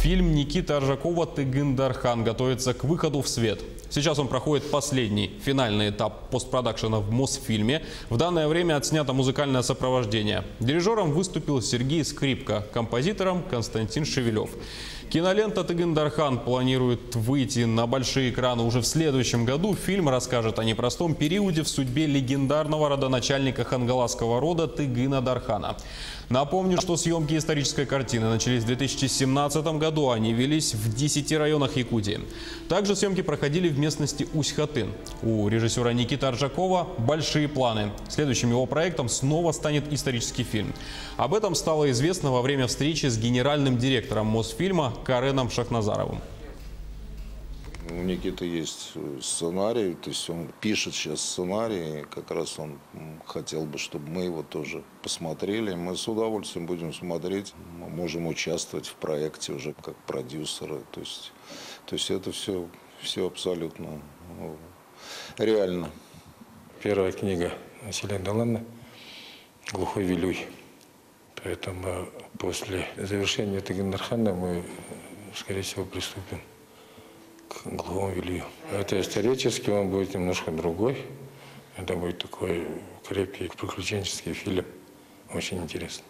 Фильм Никиты Аржакова «Тыгын-Дархан» готовится к выходу в свет. Сейчас он проходит последний, финальный этап постпродакшена в Мосфильме. В данное время отснято музыкальное сопровождение. Дирижером выступил Сергей Скрипка, композитором Константин Шевелев. Кинолента «Тыгын-Дархан» планирует выйти на большие экраны уже в следующем году. Фильм расскажет о непростом периоде в судьбе легендарного родоначальника хангаласского рода Тыгына Дархана. Напомню, что съемки исторической картины начались в 2017 году. Они велись в 10 районах Якутии. Также съемки проходили в местности Усть-Хатын. У режиссера Никиты Аржакова большие планы. Следующим его проектом снова станет исторический фильм. Об этом стало известно во время встречи с генеральным директором Мосфильма Кареном Шахназаровым. У Никиты есть сценарий, то есть он пишет сейчас сценарий, и как раз он хотел бы, чтобы мы его тоже посмотрели. Мы с удовольствием будем смотреть, мы можем участвовать в проекте уже как продюсеры. То есть это все абсолютно реально. Первая книга Василия Долана «Глухой Вилюй». Поэтому после завершения Тыгын-Дархана мы, скорее всего, приступим к «Глухому Вилюю». Это исторически он будет немножко другой. Это будет такой крепкий приключенческий фильм. Очень интересно.